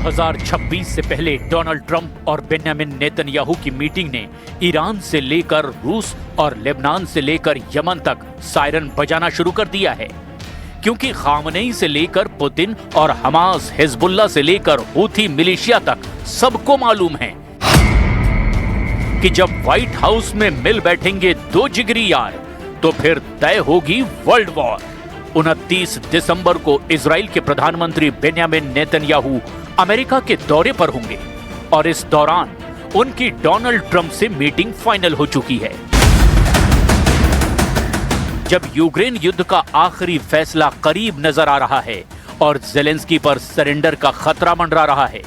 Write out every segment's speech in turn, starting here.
2026 से पहले Donald Trump और बेंजामिन नेतन्याहू की मीटिंग ने ईरान से लेकर रूस और लेबनान से लेकर यमन तक सायरन बजाना शुरू कर दिया है, क्योंकि खामनेई से लेकर पुतिन और हमास, हिजबुल्लाह से लेकर हूथी मिलिशिया तक सबको मालूम है कि जब व्हाइट हाउस में मिल बैठेंगे दो जिगरी यार तो फिर तय होगी वर्ल्ड वॉर। 29 दिसंबर को इजराइल के प्रधानमंत्री बेंजामिन नेतन्याहू अमेरिका के दौरे पर होंगे और इस दौरान उनकी डोनाल्ड ट्रंप से मीटिंग फाइनल हो चुकी है। जब यूक्रेन युद्ध का आखिरी फैसला करीब नजर आ रहा है और जेलेंस्की पर सरेंडर का खतरा मंडरा रहा है,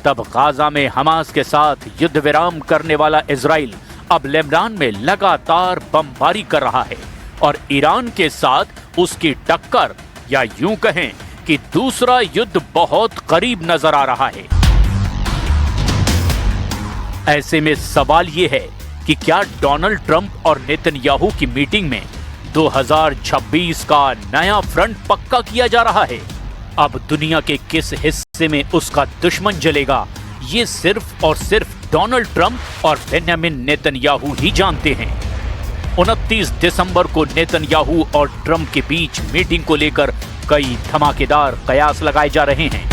तब गाजा में हमास के साथ युद्ध विराम करने वाला इजराइल अब लेबनान में लगातार बमबारी कर रहा है और ईरान के साथ उसकी टक्कर, या यूं कहें कि दूसरा युद्ध बहुत करीब नजर आ रहा है। ऐसे में सवाल यह है कि क्या डोनाल्ड ट्रंप और नेतन्याहू की मीटिंग में 2026 का नया फ्रंट पक्का किया जा रहा है? अब दुनिया के किस हिस्से में उसका दुश्मन जलेगा, ये सिर्फ और सिर्फ डोनाल्ड ट्रंप और बेंजामिन नेतन्याहू ही जानते हैं। 29 दिसंबर को नेतन्याहू और ट्रंप के बीच मीटिंग को लेकर कई धमाकेदार कयास लगाए जा रहे हैं।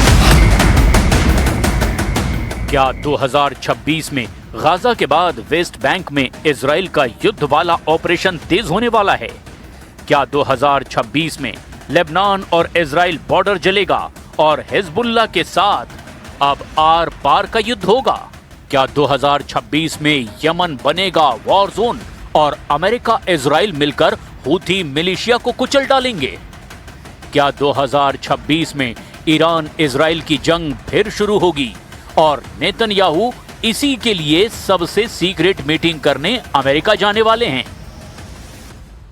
क्या 2026 में गाजा के बाद वेस्ट बैंक में इजराइल का युद्ध वाला ऑपरेशन तेज होने वाला है? क्या 2026 में लेबनान और इजराइल बॉर्डर जलेगा और हिजबुल्लाह के साथ अब आर पार का युद्ध होगा? क्या 2026 में यमन बनेगा वॉर जोन और अमेरिका इजराइल मिलकर हूथी मिलिशिया को कुचल डालेंगे? क्या 2026 में ईरान इजराइल की जंग फिर शुरू होगी और नेतन्याहू इसी के लिए सबसे सीक्रेट मीटिंग करने अमेरिका जाने वाले हैं?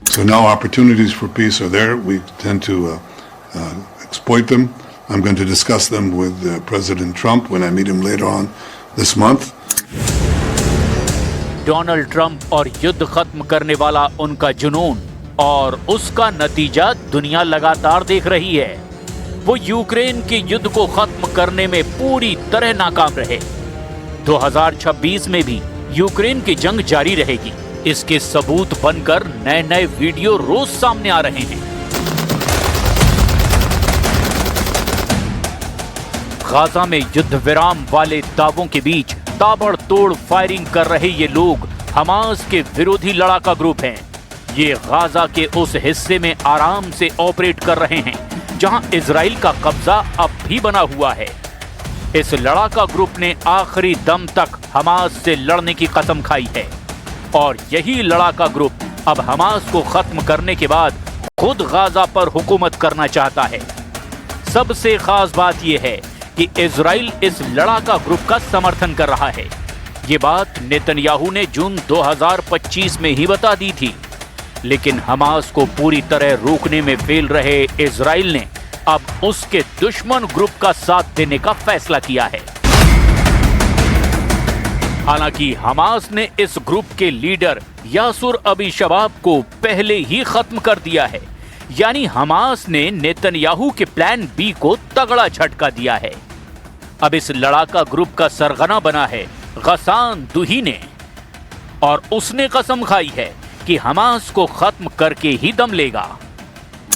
So now opportunities for peace are there. We tend to exploit them. I'm going to discuss them with President Trump when I meet him later on this month. Donald Trump और युद्ध खत्म करने वाला उनका जुनून और उसका नतीजा दुनिया लगातार देख रही है। वो यूक्रेन के युद्ध को खत्म करने में पूरी तरह नाकाम रहे। 2026 में भी यूक्रेन की जंग जारी रहेगी, इसके सबूत बनकर नए नए वीडियो रोज सामने आ रहे हैं। गाजा में युद्ध विराम वाले दावों के बीच ताबड़तोड़ फायरिंग कर रहे ये लोग हमास के विरोधी लड़ाका ग्रुप हैं। ये गाजा के उस हिस्से में आराम से ऑपरेट कर रहे हैं जहां इजराइल का कब्जा अब भी बना हुआ है। इस लड़ाका ग्रुप ने आखिरी दम तक हमास से लड़ने की कसम खाई है और यही लड़ाका ग्रुप अब हमास को खत्म करने के बाद खुद गाजा पर हुकूमत करना चाहता है। सबसे खास बात यह है कि इजराइल इस लड़ाका ग्रुप का समर्थन कर रहा है। ये बात नेतन्याहू ने जून 2025 में ही बता दी थी, लेकिन हमास को पूरी तरह रोकने में फेल रहे इजराइल ने अब उसके दुश्मन ग्रुप का साथ देने का फैसला किया है। हालांकि हमास ने इस ग्रुप के लीडर यासुर अबी शबाब को पहले ही खत्म कर दिया है, यानी हमास ने नेतन्याहू के प्लान बी को तगड़ा झटका दिया है। अब इस लड़ाका ग्रुप का सरगना बना है गसान दुहीने और उसने कसम खाई है कि हमास को खत्म करके ही दम लेगा।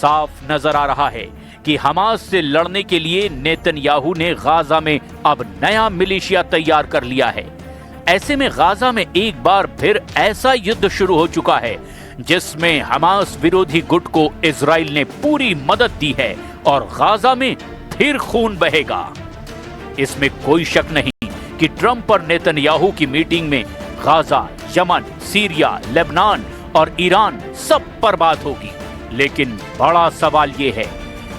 साफ नजर आ रहा है कि हमास से लड़ने के लिए नेतन्याहू ने गाजा में अब नया मिलिशिया तैयार कर लिया है। ऐसे में गाजा में एक बार फिर ऐसा युद्ध शुरू हो चुका है जिसमें हमास विरोधी गुट को इजराइल ने पूरी मदद दी है और गाजा में फिर खून बहेगा। इसमें कोई शक नहीं कि ट्रंप और नेतन्याहू की मीटिंग में गाजा, यमन, सीरिया, लेबनान और ईरान सब पर बात होगी। लेकिन बड़ा सवाल यह है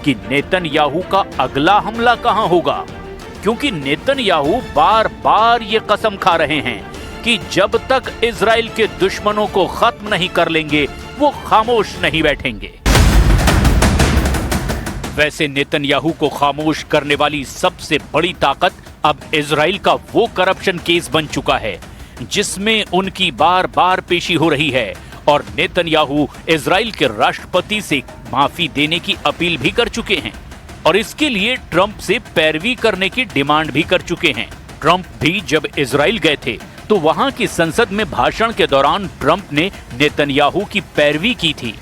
कि नेतन्याहू का अगला हमला कहां होगा, क्योंकि नेतन्याहू बार बार ये कसम खा रहे हैं कि जब तक इजराइल के दुश्मनों को खत्म नहीं कर लेंगे वो खामोश नहीं बैठेंगे। वैसे नेतन्याहू को खामोश करने वाली सबसे बड़ी ताकत अब इजराइल का वो करप्शन केस बन चुका है जिसमें उनकी बार बार पेशी हो रही है और नेतन्याहू इजराइल के राष्ट्रपति से माफी देने की अपील भी कर चुके हैं और इसके लिए ट्रंप से पैरवी करने की डिमांड भी कर चुके हैं। ट्रंप भी जब इजराइल गए थे तो वहां की संसद में भाषण के दौरान ट्रंप ने नेतन्याहू की पैरवी की थी।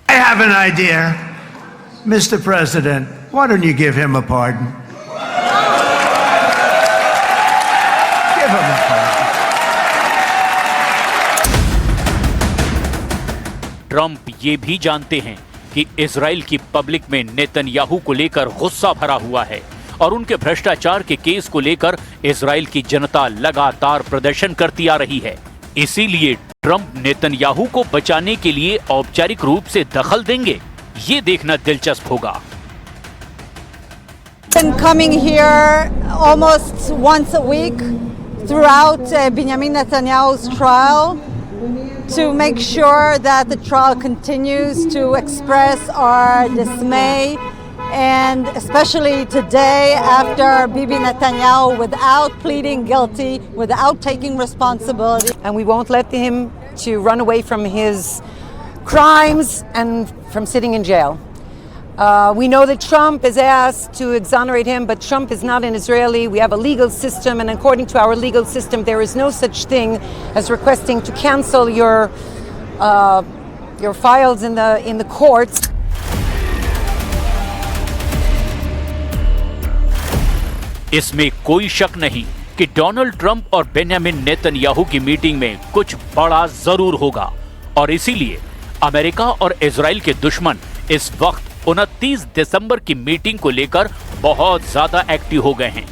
I have an idea, Mr. President. Why don't you give him a pardon? Give him a pardon. Trump ये भी जानते हैं कि इजराइल की पब्लिक में नेतन्याहू को लेकर गुस्सा भरा हुआ है और उनके भ्रष्टाचार के केस को लेकर इजराइल की जनता लगातार प्रदर्शन करती आ रही है। इसीलिए ट्रंप नेतन्याहू को बचाने के लिए औपचारिक रूप से दखल देंगे, ये देखना दिलचस्प होगा। Coming here almost once a week throughout Benjamin Netanyahu's trial to make sure that the trial continues to express our dismay, and especially today after Bibi Netanyahu, without pleading guilty, without taking responsibility. And we won't let him to run away from his crimes and from sitting in jail. We know that Trump is asked to exonerate him, but Trump is not an Israeli. We have a legal system, and according to our legal system, there is no such thing as requesting to cancel your files in the courts. इसमें कोई शक नहीं कि Donald Trump और Benjamin Netanyahu की meeting में कुछ बड़ा जरूर होगा और इसीलिए अमेरिका और इजराइल के दुश्मन इस वक्त 29 दिसंबर की मीटिंग को लेकर बहुत ज्यादा एक्टिव हो गए हैं।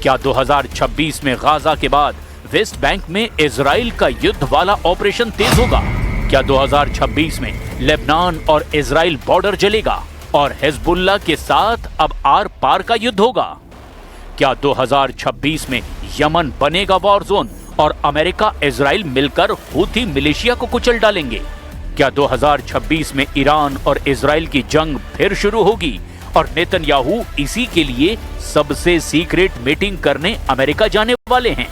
क्या 2026 में गाजा के बाद वेस्ट बैंक में इजराइल का युद्ध वाला ऑपरेशन तेज होगा? क्या 2026 में लेबनान और इजराइल बॉर्डर जलेगा और हिजबुल्लाह के साथ अब आर पार का युद्ध होगा? क्या 2026 में यमन बनेगा वॉर जोन और अमेरिका इजराइल मिलकर हूथी मिलिशिया को कुचल डालेंगे? क्या 2026 में ईरान और इजराइल की जंग फिर शुरू होगी और नेतन्याहू इसी के लिए सबसे सीक्रेट मीटिंग करने अमेरिका जाने वाले हैं?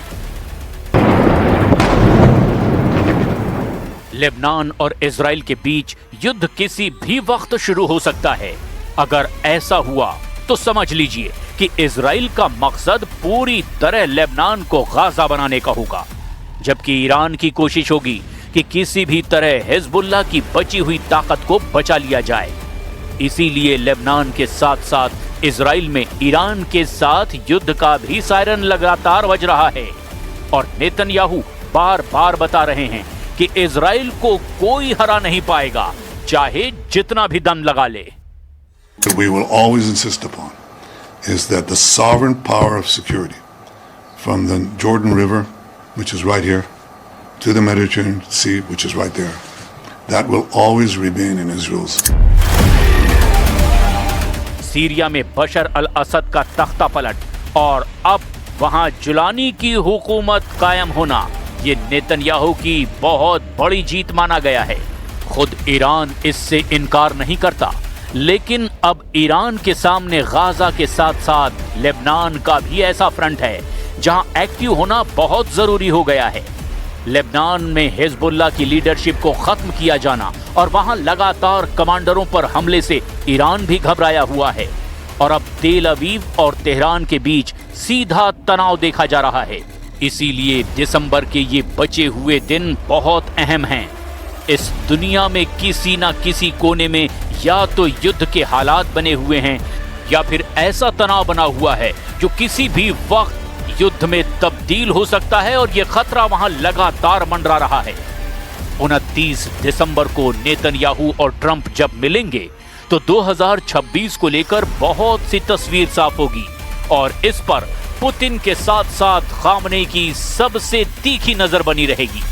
लेबनान और इजराइल के बीच युद्ध किसी भी वक्त शुरू हो सकता है। अगर ऐसा हुआ तो समझ लीजिए कि इजराइल का मकसद पूरी तरह लेबनान को गाजा बनाने का होगा, जबकि ईरान की कोशिश होगी कि किसी भी तरह हिजबुल्लाह की बची हुई ताकत को बचा लिया जाए। इसीलिए लेबनान के साथ साथ इजराइल में ईरान के साथ युद्ध का भी सायरन लगातार बज रहा है और नेतन्याहू बार बार बता रहे हैं कि इजराइल को कोई हरा नहीं पाएगा, चाहे जितना भी दम लगा ले। What we will always insist upon is that the sovereign power of security from the Jordan River, which is right here, to the Mediterranean Sea, which is right there, that will always remain in Israel's. Syria में बशर अल असद का तख्ता पलट और अब वहां Jolani की हुकूमत कायम होना, ये नेतन्याहू की बहुत बड़ी जीत माना गया है। खुद ईरान इससे इनकार नहीं करता, लेकिन अब ईरान के सामने गाजा के साथ साथ लेबनान का भी ऐसा फ्रंट है जहां एक्टिव होना बहुत जरूरी हो गया है। लेबनान में हिजबुल्लाह की लीडरशिप को खत्म किया जाना और वहां लगातार कमांडरों पर हमले से ईरान भी घबराया हुआ है और अब तेल अवीव और तेहरान के बीच सीधा तनाव देखा जा रहा है। इसीलिए दिसंबर के ये बचे हुए दिन बहुत अहम हैं। इस दुनिया में किसी ना किसी कोने में या तो युद्ध के हालात बने हुए हैं या फिर ऐसा तनाव बना हुआ है जो किसी भी वक्त युद्ध में तब्दील हो सकता है और ये खतरा वहां लगातार मंडरा रहा है। 29 दिसंबर को नेतन्याहू और ट्रंप जब मिलेंगे तो 2026 को लेकर बहुत सी तस्वीर साफ होगी और इस पर पुतिन के साथ साथ खामनेई की सबसे तीखी नजर बनी रहेगी।